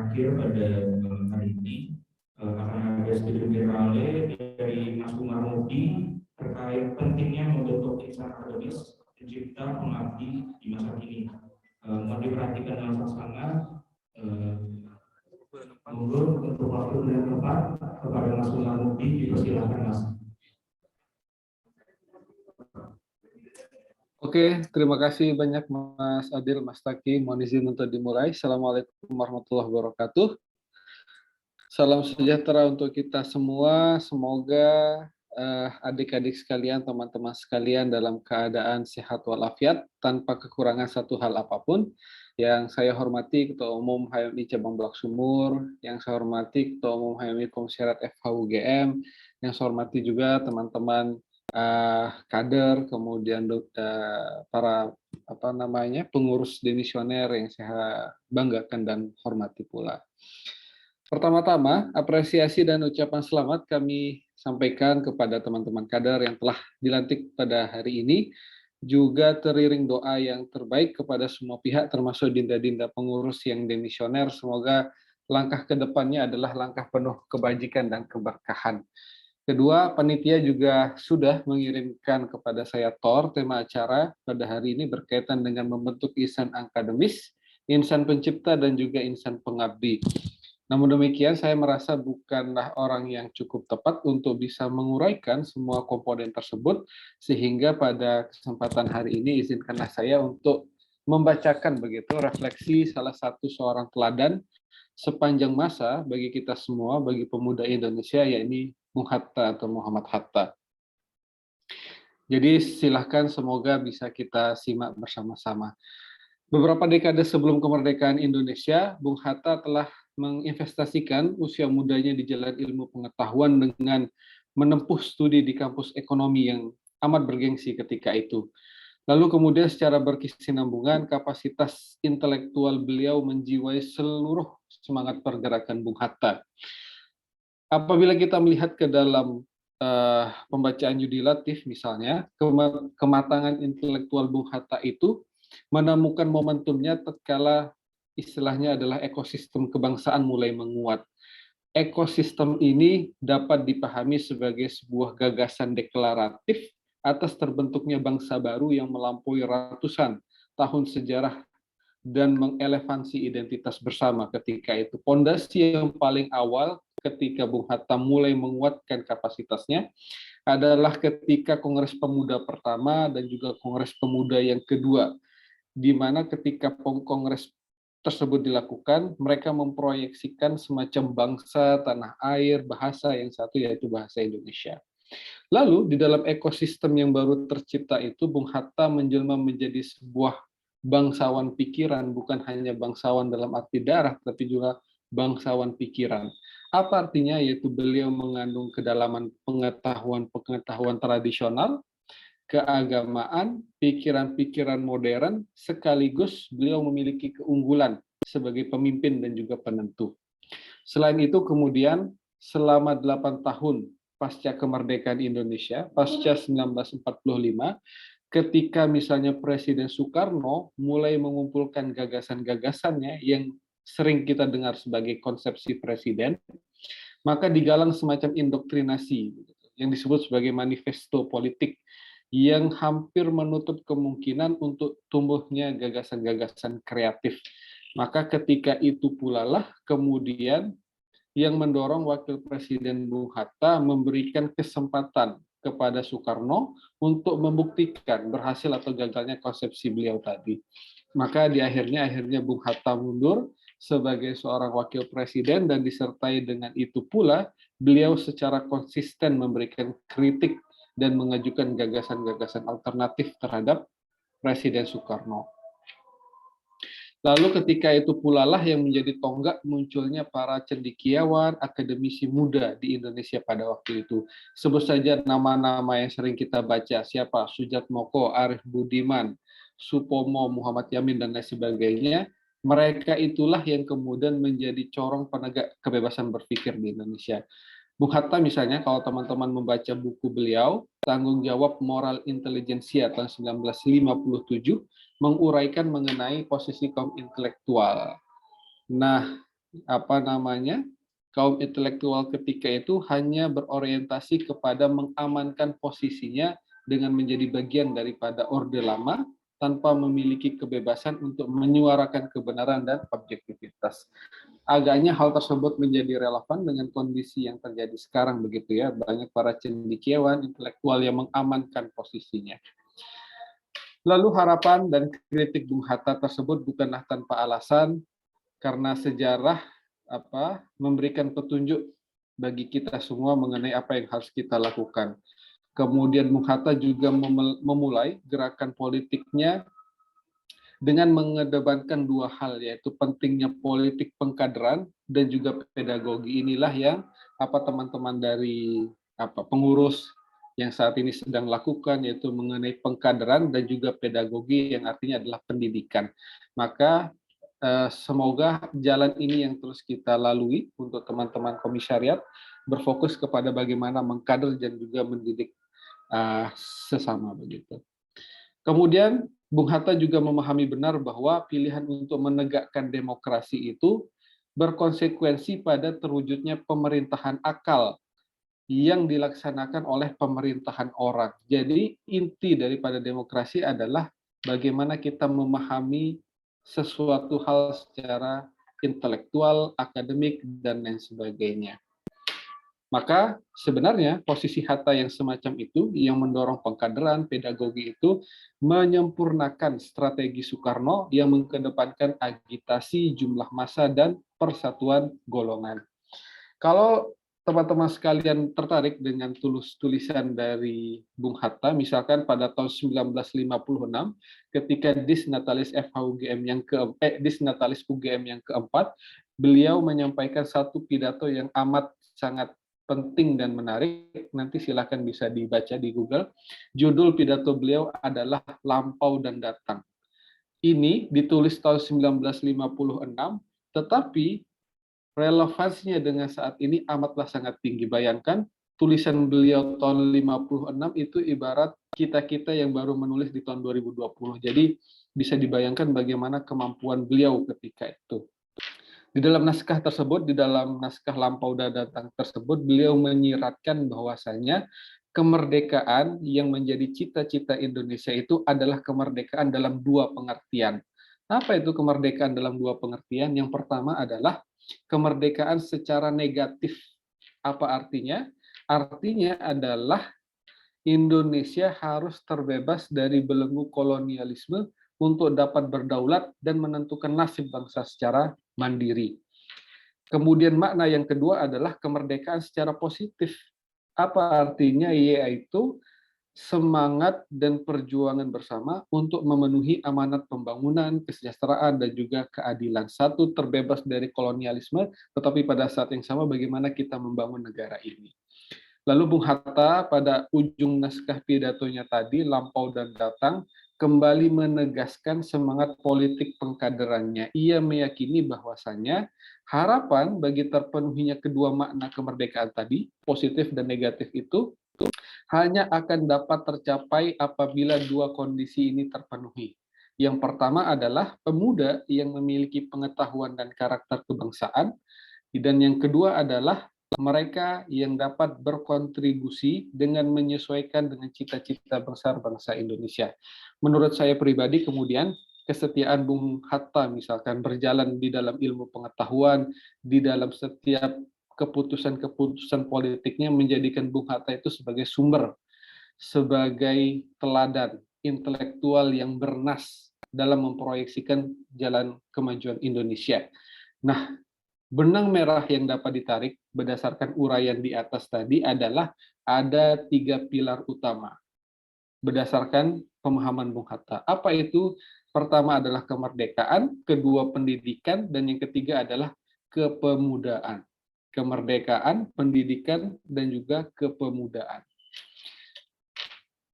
terakhir pada malam hari ini akan ada studi generale dari Mas Umar Mudi terkait pentingnya membentuk insan akademis pencipta pengabdi di masa kini. Mohon diperhatikan dengan saksama. Monggo untuk waktu dan tempat kepada Mas Umar Mudi, dipersilakan Mas. Oke, terima kasih banyak Mas Adil, Mas Taki. Mohon izin untuk dimulai. Assalamualaikum warahmatullahi wabarakatuh. Salam sejahtera untuk kita semua. Semoga adik-adik sekalian, teman-teman sekalian dalam keadaan sehat walafiat tanpa kekurangan satu hal apapun. Yang saya hormati Ketua Umum HMI Cabang Bulak Sumur, yang saya hormati Ketua Umum HMI Komisariat FHUGM, yang saya hormati juga teman-teman kader, kemudian para pengurus demisioner yang saya banggakan dan hormati pula. Pertama-tama, apresiasi dan ucapan selamat kami sampaikan kepada teman-teman kader yang telah dilantik pada hari ini, juga teriring doa yang terbaik kepada semua pihak, termasuk dinda-dinda pengurus yang demisioner. Semoga langkah ke depannya adalah langkah penuh kebajikan dan keberkahan. Kedua, panitia juga sudah mengirimkan kepada saya tema acara pada hari ini berkaitan dengan membentuk insan akademis, insan pencipta, dan juga insan pengabdi. Namun demikian, saya merasa bukanlah orang yang cukup tepat untuk bisa menguraikan semua komponen tersebut, sehingga pada kesempatan hari ini izinkanlah saya untuk membacakan begitu refleksi salah satu seorang teladan sepanjang masa bagi kita semua, bagi pemuda Indonesia, yakni Bung Hatta atau Muhammad Hatta. Jadi silahkan, semoga bisa kita simak bersama-sama. Beberapa dekade sebelum kemerdekaan Indonesia, Bung Hatta telah menginvestasikan usia mudanya di jalan ilmu pengetahuan dengan menempuh studi di kampus ekonomi yang amat bergengsi ketika itu. Lalu kemudian secara berkesinambungan, kapasitas intelektual beliau menjiwai seluruh semangat pergerakan Bung Hatta. Apabila kita melihat ke dalam pembacaan Yudi Latif misalnya, kematangan intelektual Bung Hatta itu menemukan momentumnya tatkala istilahnya adalah ekosistem kebangsaan mulai menguat. Ekosistem ini dapat dipahami sebagai sebuah gagasan deklaratif atas terbentuknya bangsa baru yang melampaui ratusan tahun sejarah dan mengelevansi identitas bersama ketika itu. Pondasi yang paling awal ketika Bung Hatta mulai menguatkan kapasitasnya adalah ketika Kongres Pemuda pertama dan juga Kongres Pemuda yang kedua, di mana ketika Kongres tersebut dilakukan, mereka memproyeksikan semacam bangsa, tanah air, bahasa yang satu, yaitu bahasa Indonesia. Lalu di dalam ekosistem yang baru tercipta itu, Bung Hatta menjelma menjadi sebuah bangsawan pikiran, bukan hanya bangsawan dalam arti darah, tapi juga bangsawan pikiran. Apa artinya? Yaitu beliau mengandung kedalaman pengetahuan tradisional, keagamaan, pikiran-pikiran modern, sekaligus beliau memiliki keunggulan sebagai pemimpin dan juga penentu. Selain itu kemudian selama 8 tahun pasca kemerdekaan Indonesia, pasca 1945, ketika misalnya Presiden Soekarno mulai mengumpulkan gagasan-gagasannya yang sering kita dengar sebagai konsepsi presiden, maka digalang semacam indoktrinasi yang disebut sebagai manifesto politik yang hampir menutup kemungkinan untuk tumbuhnya gagasan-gagasan kreatif. Maka ketika itu pula lah kemudian yang mendorong Wakil Presiden Bung Hatta memberikan kesempatan kepada Soekarno untuk membuktikan berhasil atau gagalnya konsepsi beliau tadi. Maka akhirnya Bung Hatta mundur sebagai seorang Wakil Presiden, dan disertai dengan itu pula beliau secara konsisten memberikan kritik dan mengajukan gagasan-gagasan alternatif terhadap Presiden Soekarno. Lalu ketika itu pula lah yang menjadi tonggak munculnya para cendekiawan, akademisi muda di Indonesia pada waktu itu. Sebut saja nama-nama yang sering kita baca, siapa? Sujatmoko, Arif Budiman, Supomo, Muhammad Yamin, dan lain sebagainya. Mereka itulah yang kemudian menjadi corong penegak kebebasan berpikir di Indonesia. Bung Hatta misalnya, kalau teman-teman membaca buku beliau, Tanggung Jawab Moral Intelijensia tahun 1957, menguraikan mengenai posisi kaum intelektual. Nah, kaum intelektual ketika itu hanya berorientasi kepada mengamankan posisinya dengan menjadi bagian daripada Orde Lama tanpa memiliki kebebasan untuk menyuarakan kebenaran dan objektivitas. Agaknya hal tersebut menjadi relevan dengan kondisi yang terjadi sekarang begitu ya. Banyak para cendekiawan intelektual yang mengamankan posisinya. Lalu harapan dan kritik Bung Hatta tersebut bukanlah tanpa alasan, karena sejarah memberikan petunjuk bagi kita semua mengenai apa yang harus kita lakukan. Kemudian Bung Hatta juga memulai gerakan politiknya dengan mengedepankan dua hal, yaitu pentingnya politik pengkaderan dan juga pedagogi. Inilah yang teman-teman dari pengurus yang saat ini sedang lakukan, yaitu mengenai pengkaderan dan juga pedagogi yang artinya adalah pendidikan. Maka semoga jalan ini yang terus kita lalui untuk teman-teman komisariat berfokus kepada bagaimana mengkader dan juga mendidik sesama begitu. Kemudian Bung Hatta juga memahami benar bahwa pilihan untuk menegakkan demokrasi itu berkonsekuensi pada terwujudnya pemerintahan akal yang dilaksanakan oleh pemerintahan orang. Jadi inti daripada demokrasi adalah bagaimana kita memahami sesuatu hal secara intelektual, akademik, dan lain sebagainya. Maka sebenarnya posisi Hatta yang semacam itu yang mendorong pengkaderan, pedagogi itu menyempurnakan strategi Soekarno yang mengedepankan agitasi, jumlah massa, dan persatuan golongan. Kalau teman-teman sekalian tertarik dengan tulisan dari Bung Hatta, misalkan pada tahun 1956 ketika Disnatalis FHUGM Disnatalis UGM yang keempat, beliau menyampaikan satu pidato yang amat sangat penting dan menarik, nanti silakan bisa dibaca di Google. Judul pidato beliau adalah Lampau dan Datang. Ini ditulis tahun 1956, tetapi relevansinya dengan saat ini amatlah sangat tinggi. Bayangkan, tulisan beliau tahun 56 itu ibarat kita-kita yang baru menulis di tahun 2020. Jadi bisa dibayangkan bagaimana kemampuan beliau ketika itu. Di dalam naskah tersebut, di dalam naskah Lampau dan Datang tersebut, beliau menyiratkan bahwasanya kemerdekaan yang menjadi cita-cita Indonesia itu adalah kemerdekaan dalam dua pengertian. Apa itu kemerdekaan dalam dua pengertian? Yang pertama adalah kemerdekaan secara negatif. Apa artinya? Artinya adalah Indonesia harus terbebas dari belenggu kolonialisme untuk dapat berdaulat dan menentukan nasib bangsa secara mandiri. Kemudian makna yang kedua adalah kemerdekaan secara positif. Apa artinya? Yaitu semangat dan perjuangan bersama untuk memenuhi amanat pembangunan, kesejahteraan, dan juga keadilan. Satu, terbebas dari kolonialisme, tetapi pada saat yang sama bagaimana kita membangun negara ini. Lalu Bung Hatta pada ujung naskah pidatonya tadi, Lampau dan Datang, kembali menegaskan semangat politik pengkaderannya. Ia meyakini bahwasannya harapan bagi terpenuhinya kedua makna kemerdekaan tadi, positif dan negatif itu, hanya akan dapat tercapai apabila dua kondisi ini terpenuhi. Yang pertama adalah pemuda yang memiliki pengetahuan dan karakter kebangsaan, dan yang kedua adalah mereka yang dapat berkontribusi dengan menyesuaikan dengan cita-cita besar bangsa Indonesia. Menurut saya pribadi kemudian, kesetiaan Bung Hatta misalkan berjalan di dalam ilmu pengetahuan, di dalam setiap keputusan-keputusan politiknya menjadikan Bung Hatta itu sebagai sumber, sebagai teladan intelektual yang bernas dalam memproyeksikan jalan kemajuan Indonesia. Nah, benang merah yang dapat ditarik berdasarkan uraian di atas tadi adalah ada 3 pilar utama berdasarkan pemahaman Bung Hatta. Apa itu? Pertama adalah kemerdekaan, kedua pendidikan, dan yang ketiga adalah kepemudaan. Kemerdekaan, pendidikan, dan juga kepemudaan.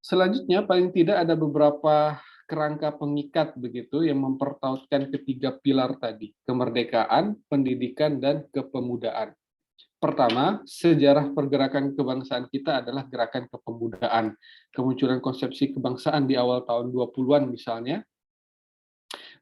Selanjutnya, paling tidak ada beberapa kerangka pengikat begitu yang mempertautkan ketiga pilar tadi, kemerdekaan, pendidikan, dan kepemudaan. Pertama, sejarah pergerakan kebangsaan kita adalah gerakan kepemudaan. Kemunculan konsepsi kebangsaan di awal tahun 20-an misalnya,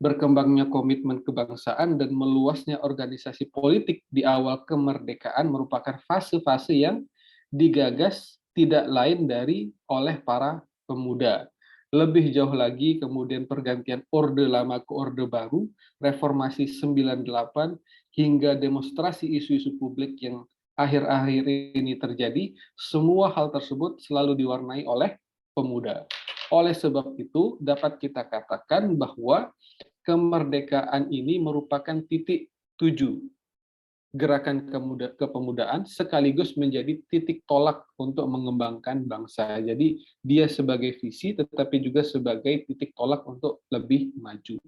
Berkembangnya komitmen kebangsaan dan meluasnya organisasi politik di awal kemerdekaan merupakan fase-fase yang digagas tidak lain dari oleh para pemuda. Lebih jauh lagi, kemudian pergantian Orde Lama ke Orde Baru, Reformasi 98, hingga demonstrasi isu-isu publik yang akhir-akhir ini terjadi, semua hal tersebut selalu diwarnai oleh pemuda. Oleh sebab itu, dapat kita katakan bahwa kemerdekaan ini merupakan titik tuju gerakan kepemudaan sekaligus menjadi titik tolak untuk mengembangkan bangsa. Jadi dia sebagai visi tetapi juga sebagai titik tolak untuk lebih maju.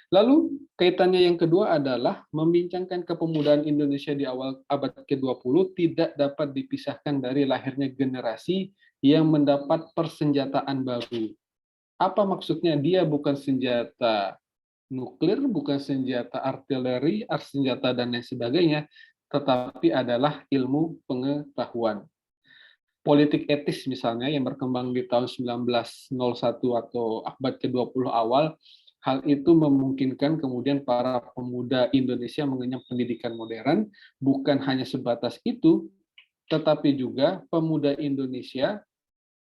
Lalu kaitannya yang kedua adalah membincangkan kepemudaan Indonesia di awal abad ke-20 tidak dapat dipisahkan dari lahirnya generasi yang mendapat persenjataan baru. Apa maksudnya? Dia bukan senjata nuklir, bukan senjata artileri, senjata dan lain sebagainya, tetapi adalah ilmu pengetahuan. Politik etis misalnya yang berkembang di tahun 1901 atau abad ke-20 awal, hal itu memungkinkan kemudian para pemuda Indonesia mengenyam pendidikan modern, bukan hanya sebatas itu, tetapi juga pemuda Indonesia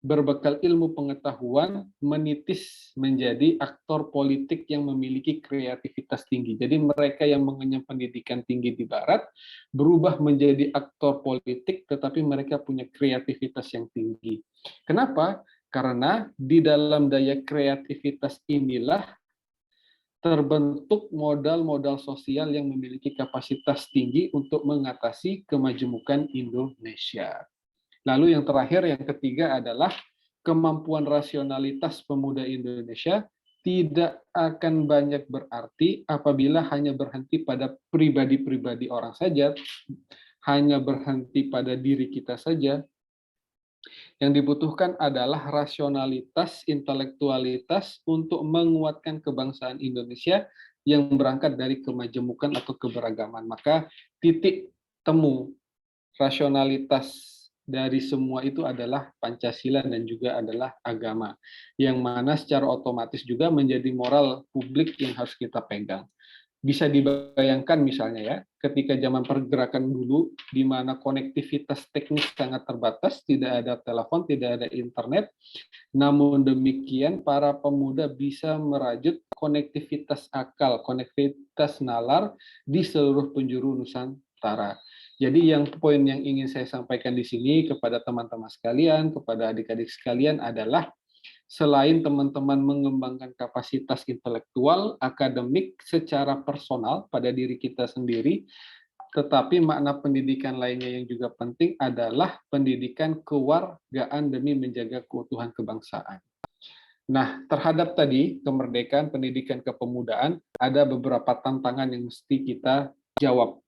berbekal ilmu pengetahuan menitis menjadi aktor politik yang memiliki kreativitas tinggi. Jadi mereka yang mengenyam pendidikan tinggi di Barat berubah menjadi aktor politik, tetapi mereka punya kreativitas yang tinggi. Kenapa? Karena di dalam daya kreativitas inilah terbentuk modal-modal sosial yang memiliki kapasitas tinggi untuk mengatasi kemajemukan Indonesia. Lalu yang terakhir, yang ketiga adalah kemampuan rasionalitas pemuda Indonesia tidak akan banyak berarti apabila hanya berhenti pada pribadi-pribadi orang saja, hanya berhenti pada diri kita saja. Yang dibutuhkan adalah rasionalitas, intelektualitas untuk menguatkan kebangsaan Indonesia yang berangkat dari kemajemukan atau keberagaman. Maka titik temu rasionalitas dari semua itu adalah Pancasila dan juga adalah agama, yang mana secara otomatis juga menjadi moral publik yang harus kita pegang. Bisa dibayangkan misalnya ya, ketika zaman pergerakan dulu, di mana konektivitas teknis sangat terbatas, tidak ada telepon, tidak ada internet, namun demikian para pemuda bisa merajut konektivitas akal, konektivitas nalar di seluruh penjuru Nusantara. Jadi poin yang ingin saya sampaikan di sini kepada teman-teman sekalian, kepada adik-adik sekalian adalah selain teman-teman mengembangkan kapasitas intelektual, akademik secara personal pada diri kita sendiri, tetapi makna pendidikan lainnya yang juga penting adalah pendidikan kewargaan demi menjaga keutuhan kebangsaan. Nah, terhadap tadi kemerdekaan, pendidikan kepemudaan, ada beberapa tantangan yang mesti kita jawab.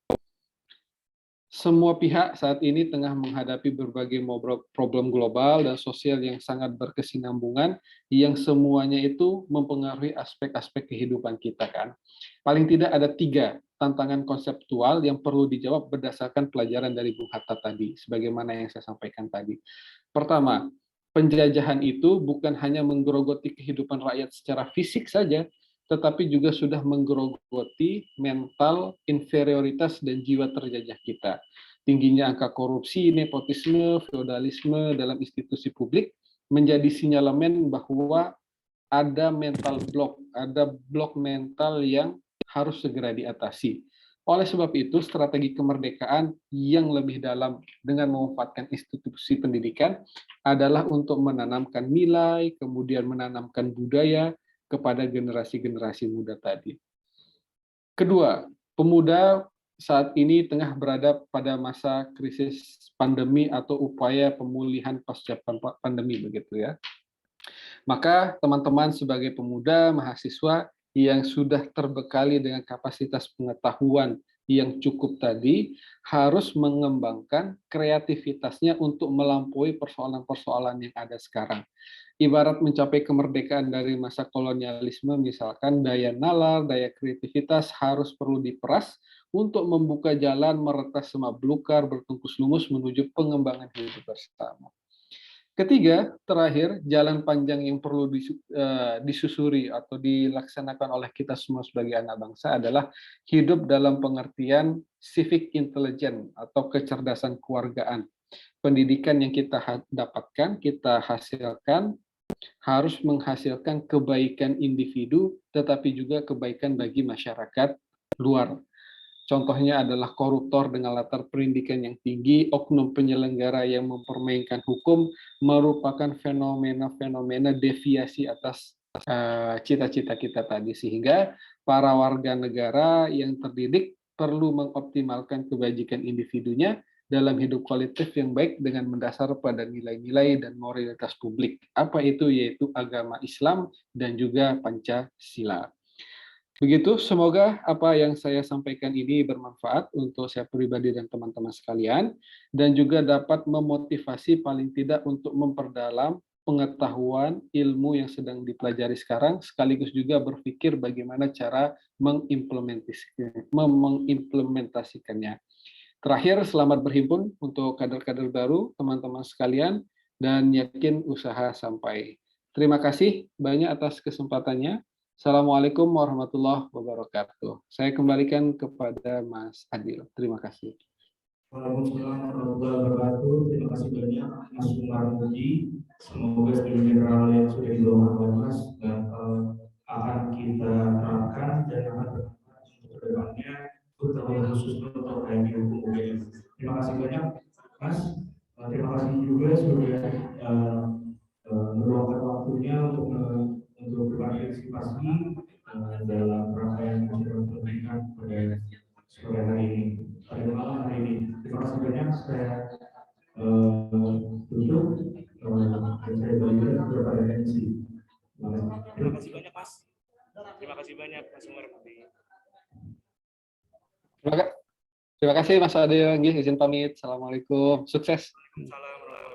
Semua pihak saat ini tengah menghadapi berbagai problem global dan sosial yang sangat berkesinambungan, yang semuanya itu mempengaruhi aspek-aspek kehidupan kita kan. Paling tidak ada 3 tantangan konseptual yang perlu dijawab berdasarkan pelajaran dari Bung Hatta tadi, sebagaimana yang saya sampaikan tadi. Pertama, penjajahan itu bukan hanya menggerogoti kehidupan rakyat secara fisik saja, tetapi juga sudah menggerogoti mental inferioritas dan jiwa terjajah kita. Tingginya angka korupsi, nepotisme, feodalisme dalam institusi publik menjadi sinyalemen bahwa ada mental block, ada blok mental yang harus segera diatasi. Oleh sebab itu, strategi kemerdekaan yang lebih dalam dengan memanfaatkan institusi pendidikan adalah untuk menanamkan nilai, kemudian menanamkan budaya, kepada generasi-generasi muda tadi. Kedua, pemuda saat ini tengah berada pada masa krisis pandemi atau upaya pemulihan pasca pandemi begitu ya. Maka teman-teman sebagai pemuda, mahasiswa yang sudah terbekali dengan kapasitas pengetahuan yang cukup tadi harus mengembangkan kreativitasnya untuk melampaui persoalan-persoalan yang ada sekarang. Ibarat mencapai kemerdekaan dari masa kolonialisme, misalkan daya nalar, daya kreativitas harus perlu diperas untuk membuka jalan meretas semak belukar, bertungkus lumus menuju pengembangan hidup bersama. Ketiga, terakhir, jalan panjang yang perlu disusuri atau dilaksanakan oleh kita semua sebagai anak bangsa adalah hidup dalam pengertian civic intelligence atau kecerdasan kewargaan. Pendidikan yang kita dapatkan, kita hasilkan, harus menghasilkan kebaikan individu, tetapi juga kebaikan bagi masyarakat luar. Contohnya adalah koruptor dengan latar pendidikan yang tinggi, oknum penyelenggara yang mempermainkan hukum, merupakan fenomena-fenomena deviasi atas cita-cita kita tadi. Sehingga para warga negara yang terdidik perlu mengoptimalkan kebajikan individunya dalam hidup kolektif yang baik dengan mendasar pada nilai-nilai dan moralitas publik. Apa itu? Yaitu agama Islam dan juga Pancasila. Begitu, semoga apa yang saya sampaikan ini bermanfaat untuk saya pribadi dan teman-teman sekalian, dan juga dapat memotivasi paling tidak untuk memperdalam pengetahuan ilmu yang sedang dipelajari sekarang, sekaligus juga berpikir bagaimana cara mengimplementasikannya. Terakhir, selamat berhimpun untuk kader-kader baru, teman-teman sekalian, dan yakin usaha sampai. Terima kasih banyak atas kesempatannya. Assalamualaikum warahmatullahi wabarakatuh. Saya kembalikan kepada Mas Adil. Terima kasih. Waalaikumsalam warahmatullahi wabarakatuh. Terima kasih banyak Mas Umar Muji. Semoga skill general yang sudah dibawa oleh Mas akan kita terapkan dan akan bermanfaat untuk kedepannya, terutama khususnya untuk HMI Hukum UGM. Terima kasih banyak Mas. Terima kasih juga sudah meluangkan waktunya untuk berpartisipasi dalam rangkaian acara pendidikan pada sore hari ini, pada malam hari ini. Terima kasih banyak. Saya tutup dan saya berikan kepada MC. Terima kasih banyak Mas. Terima kasih banyak Mas Umar. Terima kasih Mas Adil. Izin pamit. Assalamualaikum. Sukses. Waalaikumsalam.